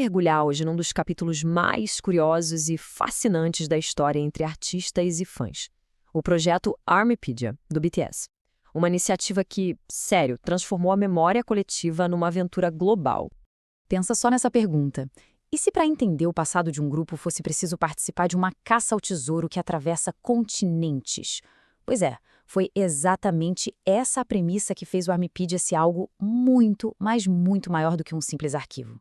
mergulhar hoje num dos capítulos mais curiosos e fascinantes da história entre artistas e fãs. O projeto Armipedia, do BTS. Uma iniciativa que, sério, transformou a memória coletiva numa aventura global. Pensa só nessa pergunta. E se para entender o passado de um grupo fosse preciso participar de uma caça ao tesouro que atravessa continentes? Pois é, foi exatamente essa a premissa que fez o Armipedia ser algo muito, mas muito maior do que um simples arquivo.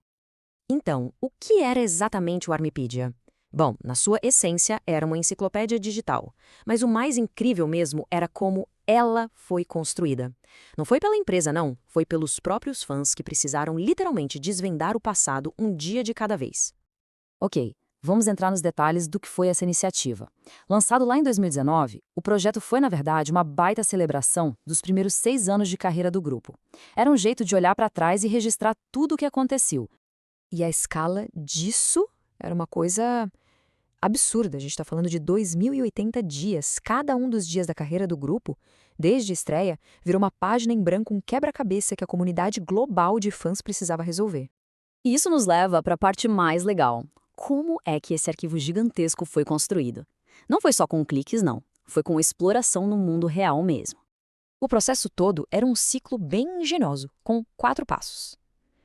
Então, o que era exatamente o Armipedia? Bom, na sua essência, era uma enciclopédia digital. Mas o mais incrível mesmo era como ela foi construída. Não foi pela empresa, não. Foi pelos próprios fãs que precisaram literalmente desvendar o passado um dia de cada vez. Ok, vamos entrar nos detalhes do que foi essa iniciativa. Lançado lá em 2019, o projeto foi, na verdade, uma baita celebração dos primeiros 6 anos de carreira do grupo. Era um jeito de olhar para trás e registrar tudo o que aconteceu. E a escala disso era uma coisa absurda. A gente está falando de 2.080 dias. Cada um dos dias da carreira do grupo, desde a estreia, virou uma página em branco, um quebra-cabeça que a comunidade global de fãs precisava resolver. E isso nos leva para a parte mais legal. Como é que esse arquivo gigantesco foi construído? Não foi só com cliques, não. Foi com exploração no mundo real mesmo. O processo todo era um ciclo bem engenhoso, com 4 passos.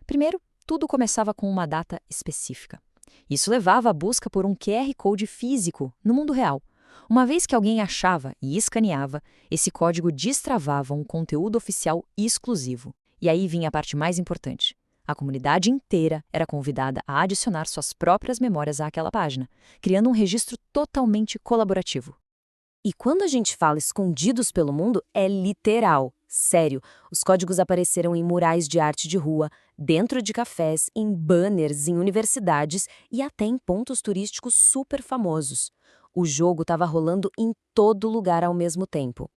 Primeiro, tudo começava com uma data específica. Isso levava à busca por um QR Code físico no mundo real. Uma vez que alguém achava e escaneava, esse código destravava um conteúdo oficial exclusivo. E aí vinha a parte mais importante. A comunidade inteira era convidada a adicionar suas próprias memórias àquela página, criando um registro totalmente colaborativo. E quando a gente fala escondidos pelo mundo, é literal. Sério, os códigos apareceram em murais de arte de rua, dentro de cafés, em banners, em universidades e até em pontos turísticos super famosos. O jogo estava rolando em todo lugar ao mesmo tempo.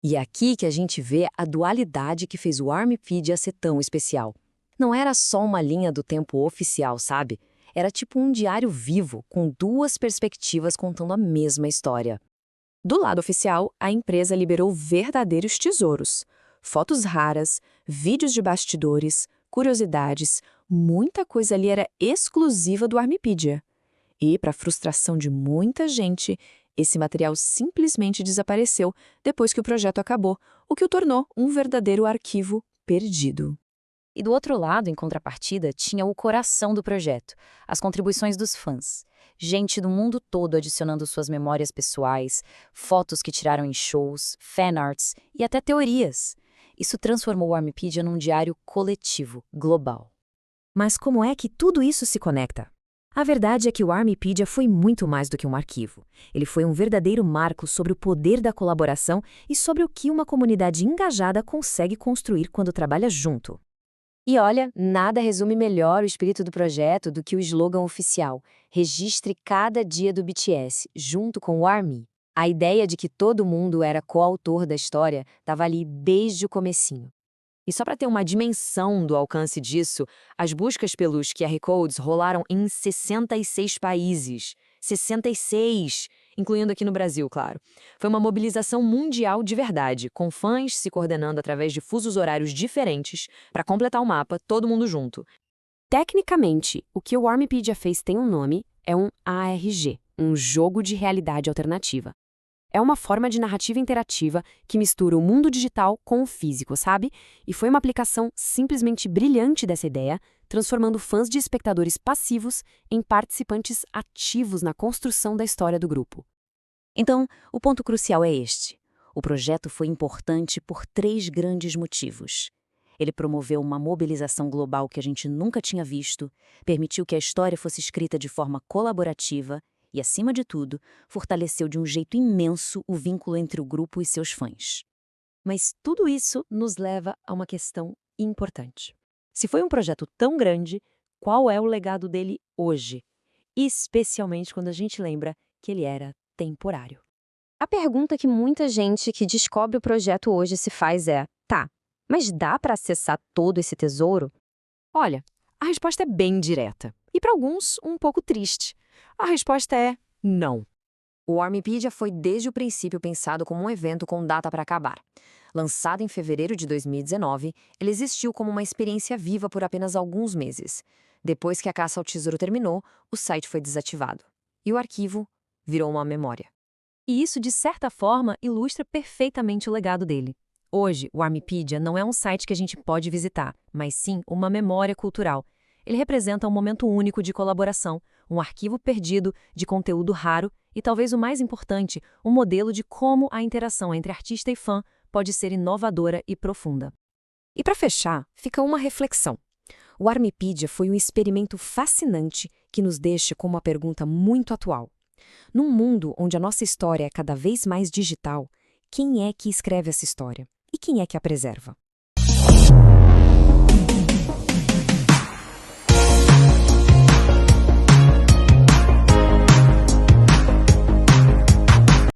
E é aqui que a gente vê a dualidade que fez o Armipedia ser tão especial. Não era só uma linha do tempo oficial, sabe? Era tipo um diário vivo, com 2 perspectivas contando a mesma história. Do lado oficial, a empresa liberou verdadeiros tesouros. Fotos raras, vídeos de bastidores, curiosidades, muita coisa ali era exclusiva do Armipedia. E, para a frustração de muita gente, esse material simplesmente desapareceu depois que o projeto acabou, o que o tornou um verdadeiro arquivo perdido. E do outro lado, em contrapartida, tinha o coração do projeto, as contribuições dos fãs. Gente do mundo todo adicionando suas memórias pessoais, fotos que tiraram em shows, fanarts e até teorias. Isso transformou o Armipedia num diário coletivo, global. Mas como é que tudo isso se conecta? A verdade é que o Armipedia foi muito mais do que um arquivo. Ele foi um verdadeiro marco sobre o poder da colaboração e sobre o que uma comunidade engajada consegue construir quando trabalha junto. E olha, nada resume melhor o espírito do projeto do que o slogan oficial: registre cada dia do BTS, junto com o ARMY. A ideia de que todo mundo era coautor da história estava ali desde o comecinho. E só para ter uma dimensão do alcance disso, as buscas pelos QR Codes rolaram em 66 países. 66! Incluindo aqui no Brasil, claro. Foi uma mobilização mundial de verdade, com fãs se coordenando através de fusos horários diferentes para completar o mapa, todo mundo junto. Tecnicamente, o que o Armipedia fez tem um nome, é um ARG, um jogo de realidade alternativa. É uma forma de narrativa interativa que mistura o mundo digital com o físico, sabe? E foi uma aplicação simplesmente brilhante dessa ideia, transformando fãs de espectadores passivos em participantes ativos na construção da história do grupo. Então, o ponto crucial é este. O projeto foi importante por 3 grandes motivos. Ele promoveu uma mobilização global que a gente nunca tinha visto, permitiu que a história fosse escrita de forma colaborativa e, acima de tudo, fortaleceu de um jeito imenso o vínculo entre o grupo e seus fãs. Mas tudo isso nos leva a uma questão importante. Se foi um projeto tão grande, qual é o legado dele hoje? Especialmente quando a gente lembra que ele era temporário. A pergunta que muita gente que descobre o projeto hoje se faz é: tá, mas dá para acessar todo esse tesouro? Olha, a resposta é bem direta. E para alguns, um pouco triste. A resposta é não. O Armipedia foi desde o princípio pensado como um evento com data para acabar. Lançado em fevereiro de 2019, ele existiu como uma experiência viva por apenas alguns meses. Depois que a caça ao tesouro terminou, o site foi desativado. E o arquivo virou uma memória. E isso, de certa forma, ilustra perfeitamente o legado dele. Hoje, o Armipedia não é um site que a gente pode visitar, mas sim uma memória cultural. Ele representa um momento único de colaboração, um arquivo perdido de conteúdo raro e, talvez o mais importante, um modelo de como a interação entre artista e fã pode ser inovadora e profunda. E para fechar, fica uma reflexão. O Armipedia foi um experimento fascinante que nos deixa com uma pergunta muito atual. Num mundo onde a nossa história é cada vez mais digital, quem é que escreve essa história? E quem é que a preserva?